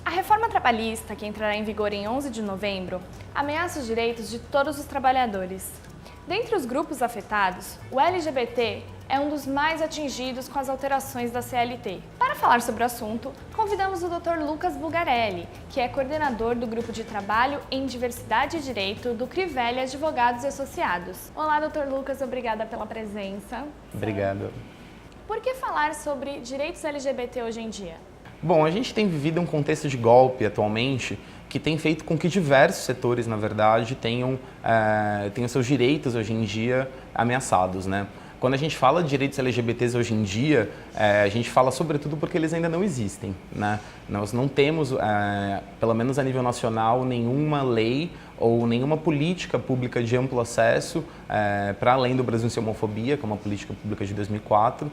A reforma trabalhista, que entrará em vigor em 11 de novembro, ameaça os direitos de todos os trabalhadores. Dentre os grupos afetados, o LGBT é um dos mais atingidos com as alterações da CLT. Para falar sobre o assunto, convidamos o Dr. Lucas Bulgarelli, que é coordenador do Grupo de Trabalho em Diversidade e Direito do Crivelle Advogados e Associados. Olá, Dr. Lucas, obrigada pela presença. Obrigado. Por que falar sobre direitos LGBT hoje em dia? Bom, a gente tem vivido um contexto de golpe atualmente que tem feito com que diversos setores, na verdade, tenham seus direitos hoje em dia ameaçados, né? Quando a gente fala de direitos LGBTs hoje em dia, a gente fala sobretudo porque eles ainda não existem, né? Nós não temos, pelo menos a nível nacional, nenhuma lei ou nenhuma política pública de amplo acesso, para além do Brasil Sem Homofobia, que é uma política pública de 2004,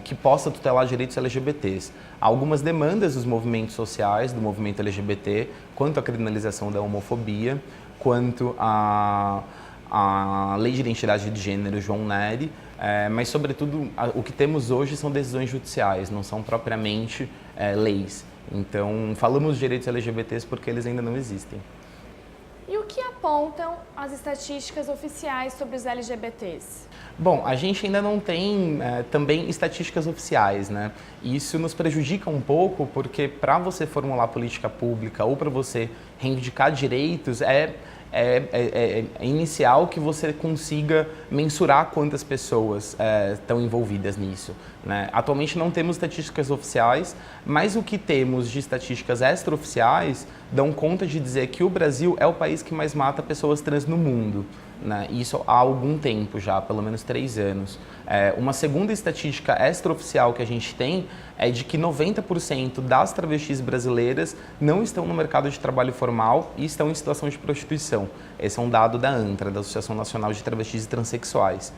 que possa tutelar direitos LGBTs. Há algumas demandas dos movimentos sociais, do movimento LGBT, quanto à criminalização da homofobia, quanto à Lei de Identidade de Gênero João Nery, mas, sobretudo, o que temos hoje são decisões judiciais, não são propriamente leis. Então, falamos de direitos LGBTs porque eles ainda não existem. E o que apontam as estatísticas oficiais sobre os LGBTs? Bom, a gente ainda não tem também estatísticas oficiais, né? E isso nos prejudica um pouco porque para você formular política pública ou para você reivindicar direitos é inicial que você consiga mensurar quantas pessoas estão envolvidas nisso, né? Atualmente não temos estatísticas oficiais, mas o que temos de estatísticas extraoficiais dão conta de dizer que o Brasil é o país que mais mata pessoas trans no mundo, né? Isso há algum tempo já, pelo menos 3 anos. Uma segunda estatística extraoficial que a gente tem é de que 90% das travestis brasileiras não estão no mercado de trabalho formal e estão em situação de prostituição. Esse é um dado da ANTRA, da Associação Nacional de Travestis e Transsexuais.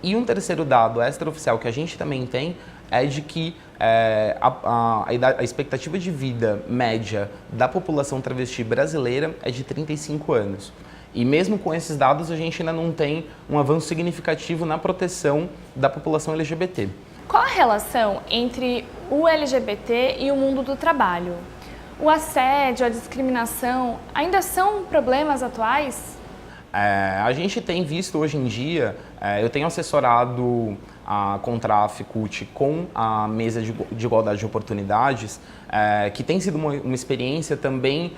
E um terceiro dado extraoficial que a gente também tem é de que a expectativa de vida média da população travesti brasileira é de 35 anos. E mesmo com esses dados, a gente ainda não tem um avanço significativo na proteção da população LGBT. Qual a relação entre o LGBT e o mundo do trabalho? O assédio, a discriminação ainda são problemas atuais? A gente tem visto hoje em dia, eu tenho assessorado a Contraf CUT com a Mesa de Igualdade de Oportunidades, que tem sido uma experiência também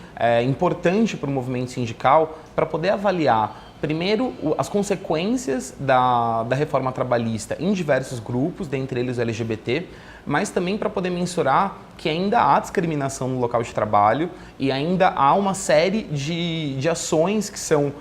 importante para o movimento sindical para poder avaliar, primeiro, as consequências da reforma trabalhista em diversos grupos, dentre eles o LGBT, mas também para poder mensurar que ainda há discriminação no local de trabalho e ainda há uma série de ações que são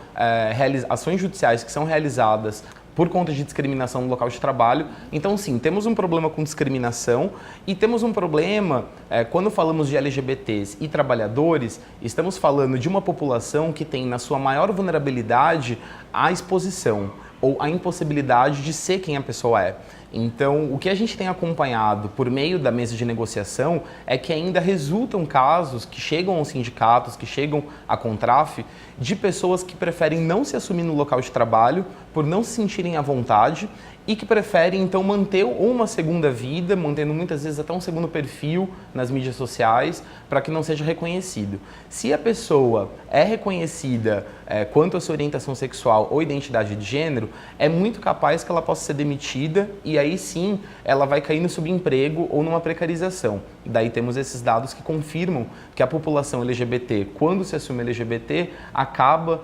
ações judiciais que são realizadas por conta de discriminação no local de trabalho. Então, sim, temos um problema com discriminação e temos um problema, quando falamos de LGBTs e trabalhadores, estamos falando de uma população que tem na sua maior vulnerabilidade a exposição ou a impossibilidade de ser quem a pessoa é. Então, o que a gente tem acompanhado por meio da mesa de negociação é que ainda resultam casos que chegam aos sindicatos, que chegam à Contraf, de pessoas que preferem não se assumir no local de trabalho por não se sentirem à vontade e que preferem, então, manter uma segunda vida, mantendo muitas vezes até um segundo perfil nas mídias sociais, para que não seja reconhecido. Se a pessoa é reconhecida quanto à sua orientação sexual ou identidade de gênero, é muito capaz que ela possa ser demitida e aí sim ela vai cair no subemprego ou numa precarização. E daí temos esses dados que confirmam que a população LGBT, quando se assume LGBT, acaba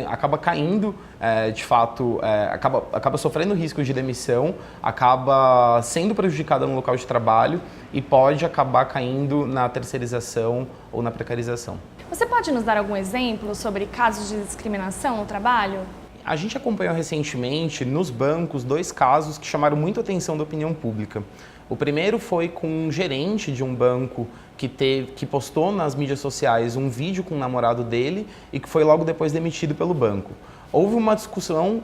acaba caindo, de fato, acaba sofrendo risco de demissão, acaba sendo prejudicada no local de trabalho e pode acabar caindo na terceirização ou na precarização. Você pode nos dar algum exemplo sobre casos de discriminação no trabalho? A gente acompanhou recentemente nos bancos 2 casos que chamaram muito a atenção da opinião pública. O primeiro foi com um gerente de um banco que postou nas mídias sociais um vídeo com o namorado dele e que foi logo depois demitido pelo banco. Houve uma discussão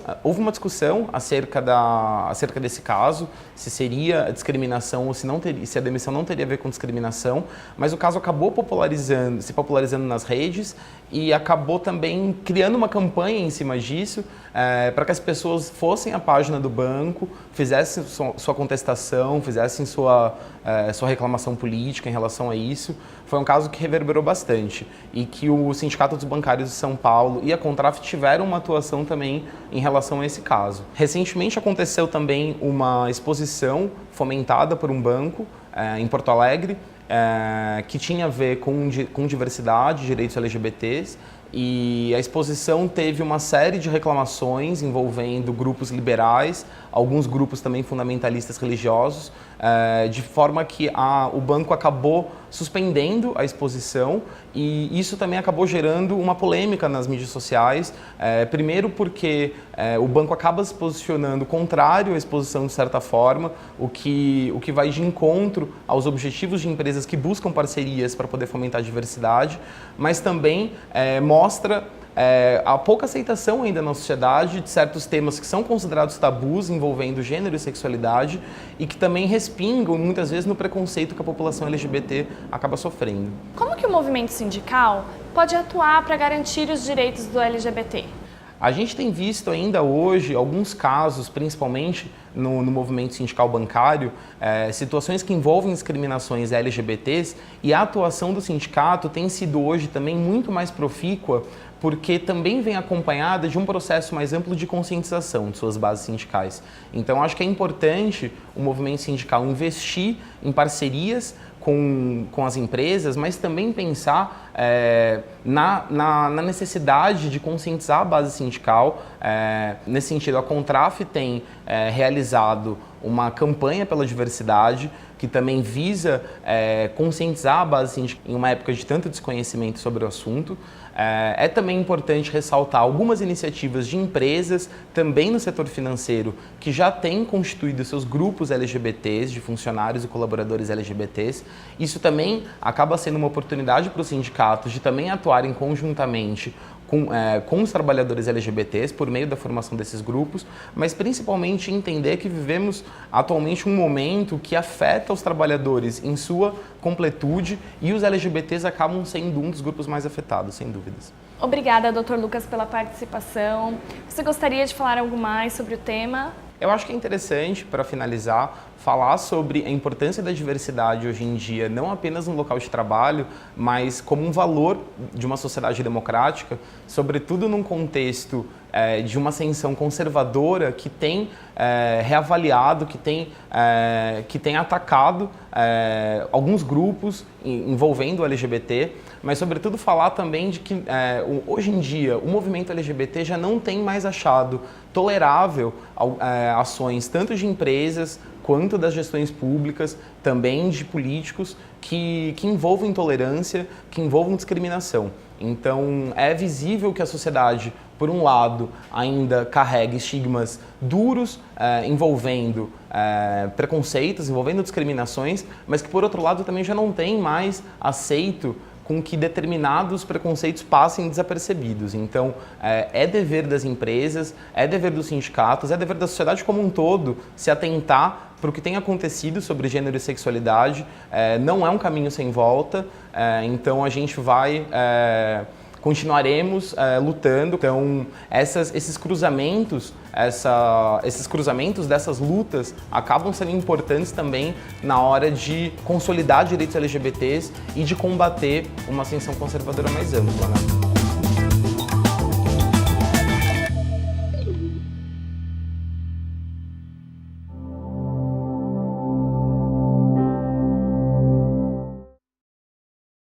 acerca desse caso, se seria discriminação ou se a demissão não teria a ver com discriminação, mas o caso acabou se popularizando nas redes e acabou também criando uma campanha em cima disso, para que as pessoas fossem à página do banco, fizessem sua contestação, fizessem sua reclamação política em relação a isso. Foi um caso que reverberou bastante e que o Sindicato dos Bancários de São Paulo e a Contraf tiveram uma atuação também em relação a esse caso. Recentemente aconteceu também uma exposição fomentada por um banco em Porto Alegre, que tinha a ver com diversidade, direitos LGBTs, e a exposição teve uma série de reclamações envolvendo grupos liberais, alguns grupos também fundamentalistas religiosos, de forma que o banco acabou suspendendo a exposição e isso também acabou gerando uma polêmica nas mídias sociais, primeiro porque o banco acaba se posicionando contrário à exposição de certa forma, o que vai de encontro aos objetivos de empresas que buscam parcerias para poder fomentar a diversidade, mas também mostra a pouca aceitação ainda na sociedade de certos temas que são considerados tabus envolvendo gênero e sexualidade e que também respingam muitas vezes no preconceito que a população LGBT acaba sofrendo. Como que o movimento sindical pode atuar para garantir os direitos do LGBT? A gente tem visto ainda hoje alguns casos, principalmente no movimento sindical bancário, situações que envolvem discriminações LGBTs e a atuação do sindicato tem sido hoje também muito mais profícua porque também vem acompanhada de um processo mais amplo de conscientização de suas bases sindicais. Então, acho que é importante o movimento sindical investir em parcerias com as empresas, mas também pensar na necessidade de conscientizar a base sindical. Nesse sentido, a Contraf tem realizado uma campanha pela diversidade que também visa conscientizar a base sindical em uma época de tanto desconhecimento sobre o assunto. É também importante ressaltar algumas iniciativas de empresas, também no setor financeiro, que já têm constituído seus grupos LGBTs, de funcionários e colaboradores LGBTs. Isso também acaba sendo uma oportunidade para os sindicatos de também atuarem conjuntamente com os trabalhadores LGBTs por meio da formação desses grupos, mas principalmente entender que vivemos atualmente um momento que afeta os trabalhadores em sua completude e os LGBTs acabam sendo um dos grupos mais afetados, sem dúvidas. Obrigada, Dr. Lucas, pela participação. Você gostaria de falar algo mais sobre o tema? Eu acho que é interessante, para finalizar, falar sobre a importância da diversidade hoje em dia, não apenas no local de trabalho, mas como um valor de uma sociedade democrática, sobretudo num contexto de uma ascensão conservadora que tem reavaliado, que tem atacado alguns grupos envolvendo o LGBT, mas sobretudo falar também de que hoje em dia o movimento LGBT já não tem mais achado tolerável ações tanto de empresas quanto das gestões públicas, também de políticos que envolvam intolerância, que envolvam discriminação. Então, é visível que a sociedade, por um lado, ainda carrega estigmas duros envolvendo preconceitos, envolvendo discriminações, mas que, por outro lado, também já não tem mais aceito com que determinados preconceitos passem desapercebidos. Então, é dever das empresas, é dever dos sindicatos, é dever da sociedade como um todo se atentar para o que tem acontecido sobre gênero e sexualidade. Não é um caminho sem volta, então a gente continuaremos lutando. Então, esses cruzamentos dessas lutas acabam sendo importantes também na hora de consolidar direitos LGBTs e de combater uma ascensão conservadora mais ampla, né?